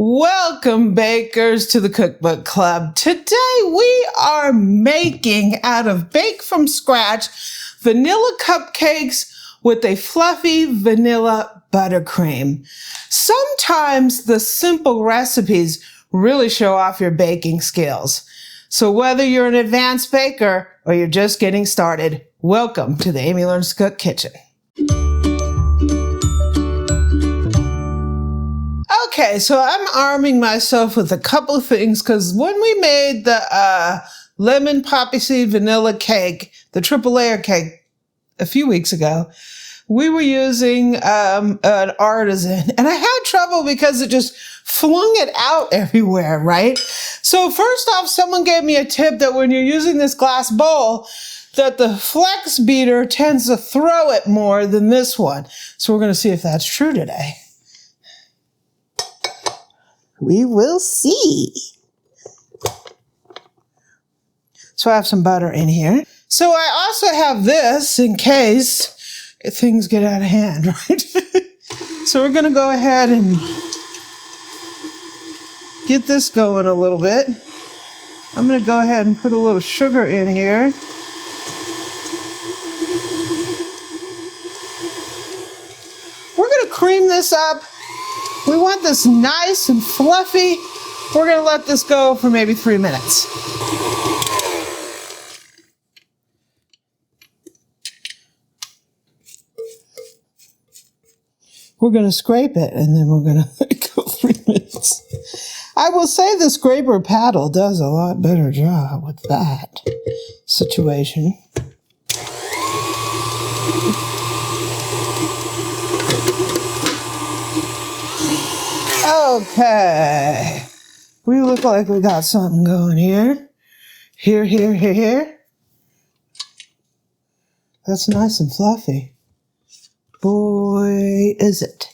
Welcome, bakers, to the Cookbook Club. Today we are making out of bake from scratch vanilla cupcakes with a fluffy vanilla buttercream. Sometimes the simple recipes really show off your baking skills. So whether you're an advanced baker or you're just getting started, welcome to the Amy Learns to Cook kitchen. Okay, so I'm arming myself with a couple of things because when we made the lemon poppy seed vanilla cake, the triple layer cake a few weeks ago, we were using an artisan, and I had trouble because it just flung it out everywhere, right? So first off, someone gave me a tip that when you're using this glass bowl, that the flex beater tends to throw it more than this one. So we're going to see if that's true today. We will see. So I have some butter in here. So I also have this in case things get out of hand, right? So we're going to go ahead and get this going a little bit. I'm going to go ahead and put a little sugar in here. We're going to cream this up. We want this nice and fluffy. We're going to let this go for maybe 3 minutes. We're going to scrape it and then we're going to let it go 3 minutes. I will say the scraper paddle does a lot better job with that situation. Okay, we look like we got something going here. Here. That's nice and fluffy. Boy, is it.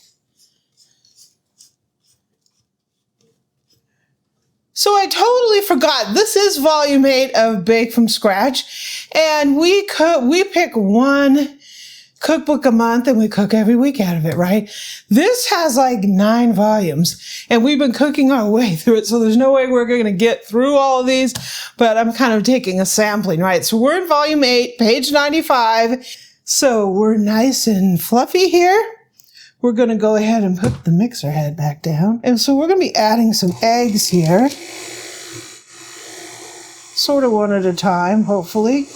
So I totally forgot. This is volume 8 of Bake from Scratch, and we pick one cookbook a month and we cook every week out of it, right? This has like 9 volumes and we've been cooking our way through it. So there's no way we're going to get through all of these, but I'm kind of taking a sampling, right? So we're in volume 8, page 95. So we're nice and fluffy here. We're going to go ahead and put the mixer head back down. And so we're going to be adding some eggs here. Sort of one at a time, hopefully.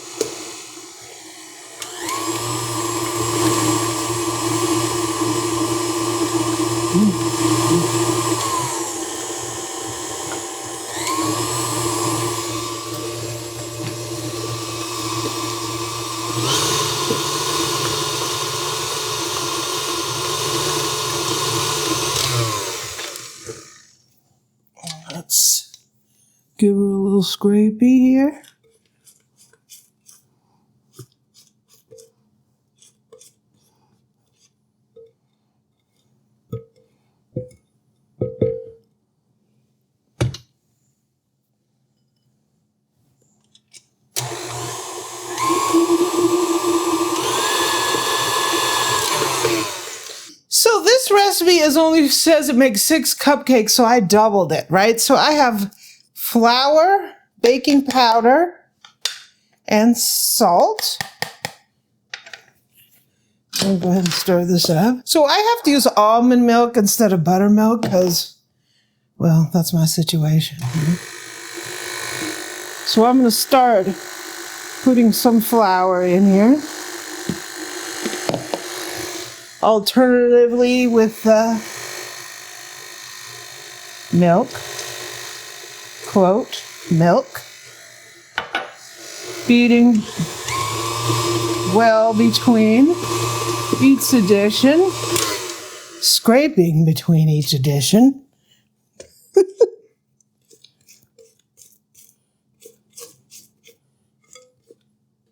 Let's give her a little scrapey here. So this recipe only says it makes 6 cupcakes, so I doubled it, right? So I have flour, baking powder, and salt. I'll go ahead and stir this up. So I have to use almond milk instead of buttermilk because, well, that's my situation. So I'm going to start putting some flour in here. Alternatively with milk, quote, milk, beating well between each addition, scraping between each addition.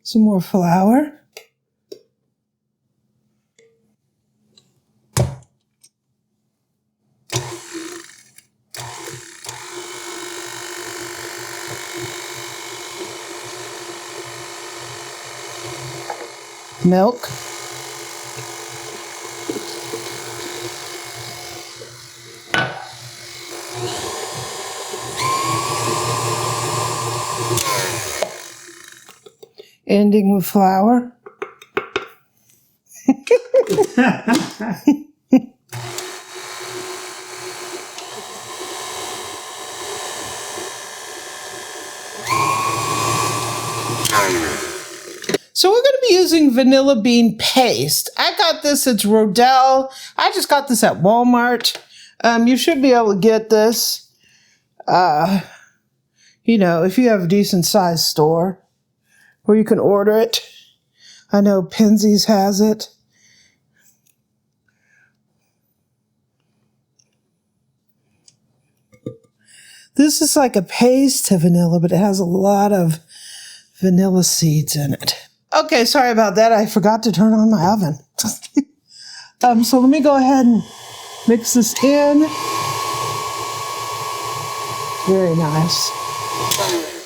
Some more flour. Milk. ending with flour. So we're going to be using vanilla bean paste. I got this, it's Rodell. I just got this at Walmart. You should be able to get this, you know, if you have a decent sized store where you can order it. I know Penzies has it. This is like a paste to vanilla, but it has a lot of vanilla seeds in it. Okay, sorry about that. I forgot to turn on my oven. So let me go ahead and mix this in. Very nice.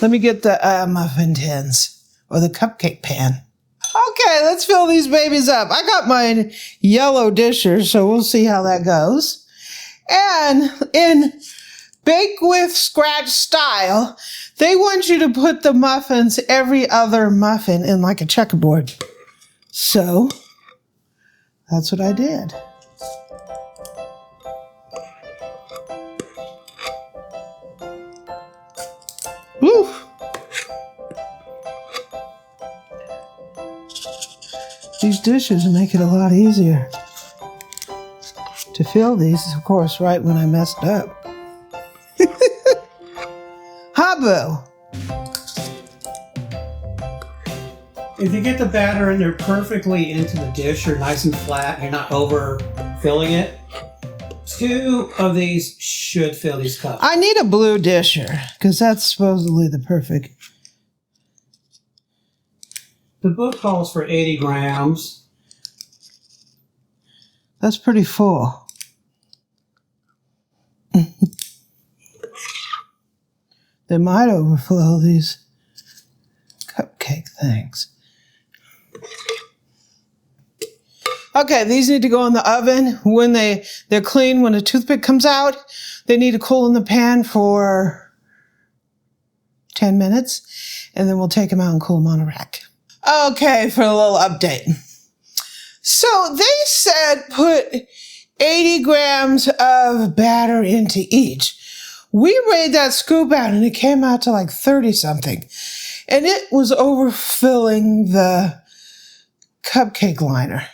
Let me get the muffin tins or the cupcake pan. Okay, let's fill these babies up. I got my yellow disher, so we'll see how that goes. And in Bake with Scratch style, they want you to put the muffins, every other muffin, in like a checkerboard. So that's what I did. Woo! These dishes make it a lot easier to fill these, of course, right when I messed up. Habu! If you get the batter in there perfectly into the dish, you're nice and flat, you're not over filling it. 2 of these should fill these cups. I need a blue disher, because that's supposedly the perfect. The book calls for 80 grams. That's pretty full. They might overflow these cupcake things. Okay, these need to go in the oven. When they're clean, when a toothpick comes out, they need to cool in the pan for 10 minutes, and then we'll take them out and cool them on a rack. Okay, for a little update. So they said put 80 grams of batter into each. We weighed that scoop out and it came out to like 30 something. And it was overfilling the cupcake liner.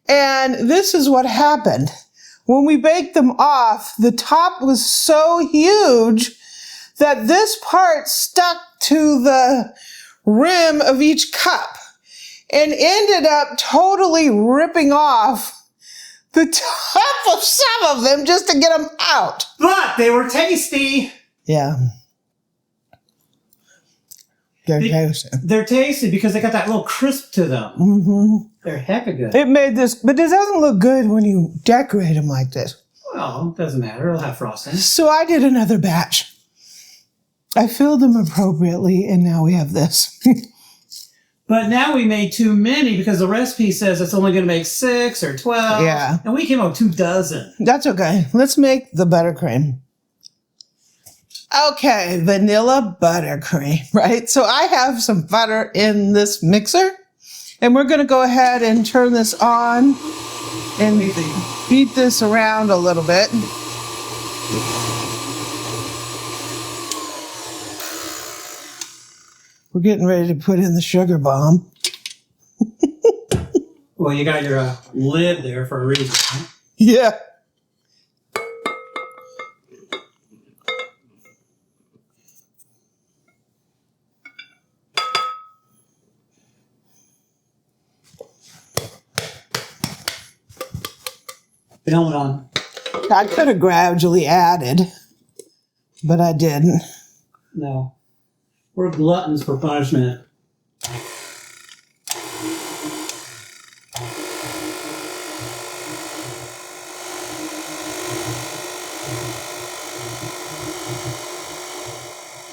And this is what happened. When we baked them off, the top was so huge that this part stuck to the rim of each cup and ended up totally ripping off the top of some of them just to get them out. But they were tasty. Yeah. They're tasty. They're tasty because they got that little crisp to them. Mm-hmm. They're hecka good. It made this, but it doesn't look good when you decorate them like this. Well, it doesn't matter. It'll have frosting. So I did another batch. I filled them appropriately, and now we have this. But now we made too many because the recipe says it's only going to make 6 or 12. Yeah. And we came up with 2 dozen. That's okay. Let's make the buttercream. Okay, vanilla buttercream, right? So I have some butter in this mixer, and we're going to go ahead and turn this on and beat this around a little bit. We're getting ready to put in the sugar bomb. Well, you got your lid there for a reason. Right? Yeah. Film it on. I could have gradually added, but I didn't. No. We're gluttons for punishment.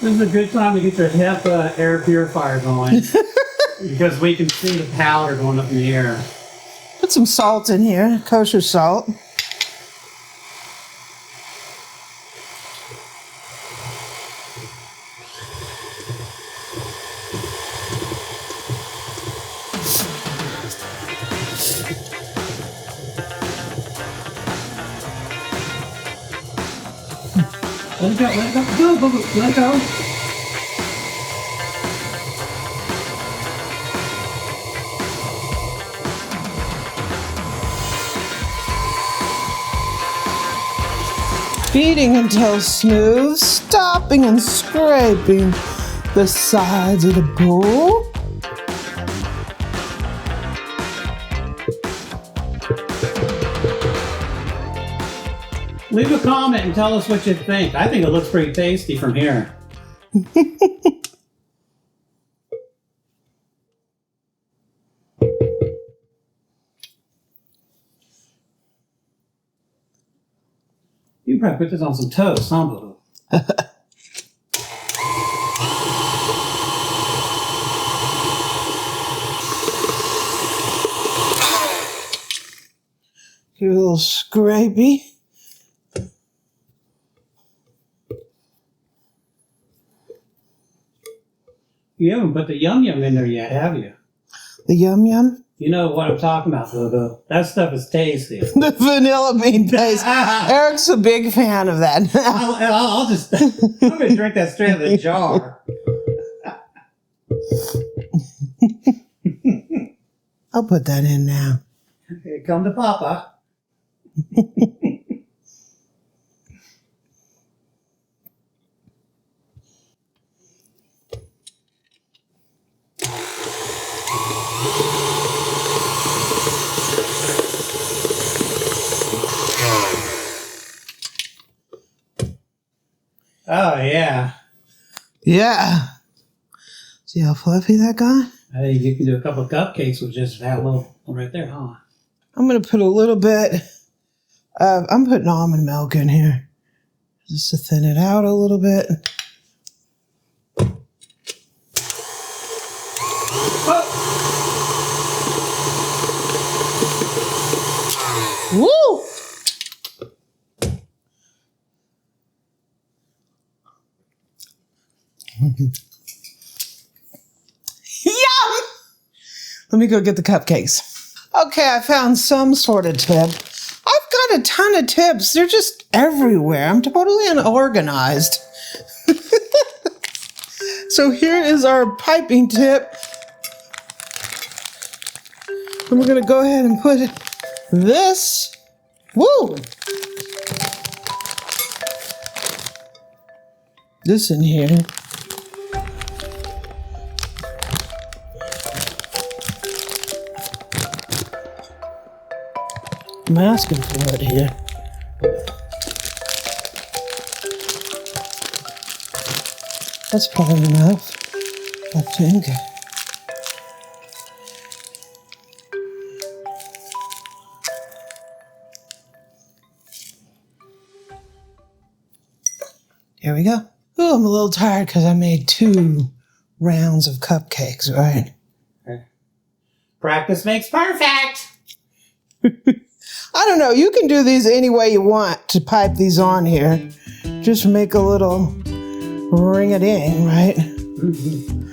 This is a good time to get your HEPA air purifier going because we can see the powder going up in the air. Put some salt in here, kosher salt. Let it go, let it go. Go, go, go. Let it go. Beating until smooth, stopping and scraping the sides of the bowl. Leave a comment and tell us what you think. I think it looks pretty tasty from here. You can probably put this on some toast, huh, Boo? Give it a little scrapey. You haven't put the yum yum in there yet, have you? The yum yum? You know what I'm talking about, Boo. That stuff is tasty. The vanilla bean paste. Eric's a big fan of that. I'll just, I'm going to drink that straight out of the jar. I'll put that in now. Here come to Papa. Oh, yeah. Yeah. See how fluffy that got? I think you can do a couple of cupcakes with just that little one right there, huh? I'm going to put a little bit of, I'm putting almond milk in here. Just to thin it out a little bit. Woo! Yum! Let me go get the cupcakes. Okay, I found some sort of tip. I've got a ton of tips. They're just everywhere. I'm totally unorganized. So here is our piping tip. And we're going to go ahead and put this. Woo! This in here. I'm asking for it here. That's probably enough, I think. Here we go. Oh, I'm a little tired because I made 2 rounds of cupcakes, right? Practice makes perfect. I don't know. You can do these any way you want to pipe these on here. Just make a little ring-a-ding, right? Mm-hmm.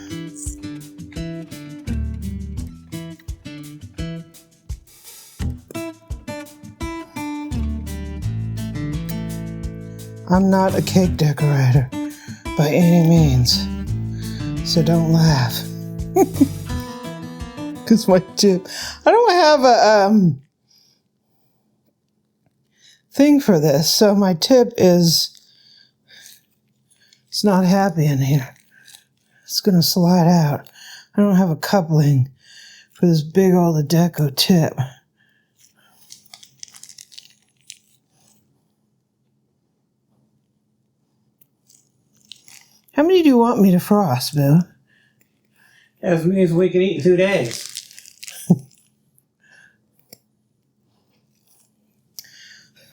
I'm not a cake decorator by any means, so don't laugh. Because my tip, I don't have a thing for this, so my tip is, it's not happy in here. It's going to slide out. I don't have a coupling for this big old deco tip. How many do you want me to frost, Bill? As many as we can eat in 2 days.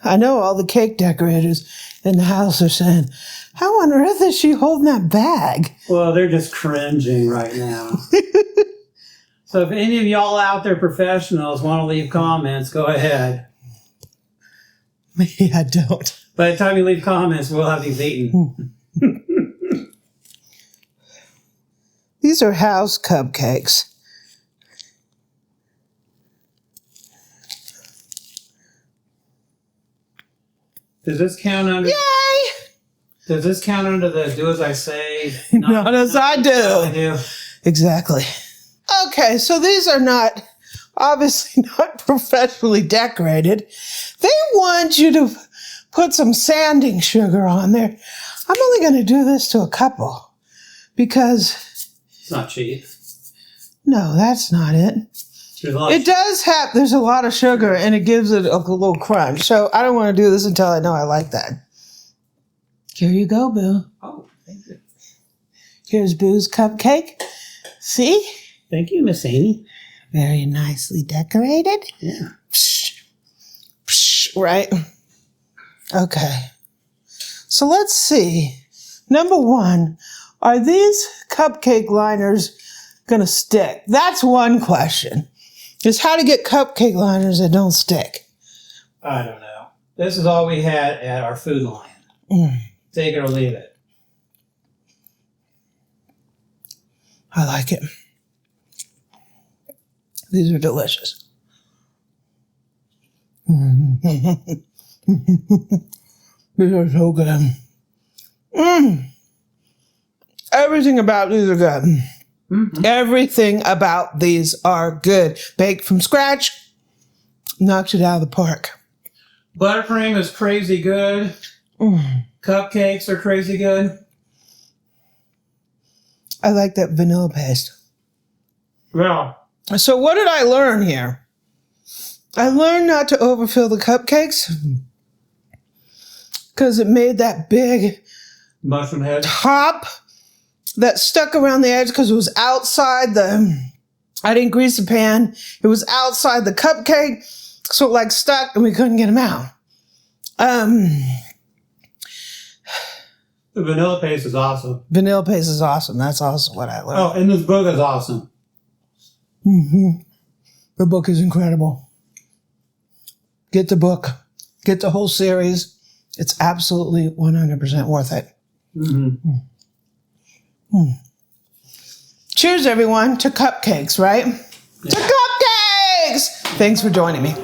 I know all the cake decorators in the house are saying, how on earth is she holding that bag? Well, they're just cringing right now. So if any of y'all out there professionals want to leave comments, go ahead. Me, I don't. By the time you leave comments, we'll have these eaten. These are house cupcakes. Does this count under? Yay! Does this count under the do as I say? Not as I do. I do. Exactly. Okay, so these are obviously not professionally decorated. They want you to put some sanding sugar on there. I'm only going to do this to a couple because... It's not cheap. No, that's not it. There's a lot of sugar and it gives it a little crunch. So I don't want to do this until I know I like that. Here you go, Boo. Oh, thank you. Here's Boo's cupcake. See? Thank you, Miss Amy. Very nicely decorated. Yeah. Psh, psh, right? Okay. So let's see. Number one, are these cupcake liners going to stick? That's one question. Is how to get cupcake liners that don't stick. I don't know. This is all we had at our food line. Take it or leave it. I like it. These are delicious. These are so good. Everything about these are good. Mm-hmm. Everything about these are good. Baked from scratch, knocks it out of the park. Buttercream is crazy good. Cupcakes are crazy good. I like that vanilla paste. Yeah. So what did I learn here? I learned not to overfill the cupcakes because it made that big mushroom head top that stuck around the edge because it was outside I didn't grease the pan. It was outside the cupcake, so it like stuck and we couldn't get them out. The vanilla paste is awesome. Vanilla paste is awesome. That's also what I learned. Oh, and this book is awesome. The book is incredible. Get the book. Get the whole series. It's absolutely 100% worth it. Cheers, everyone, to cupcakes, right? Yeah. To cupcakes! Thanks for joining me.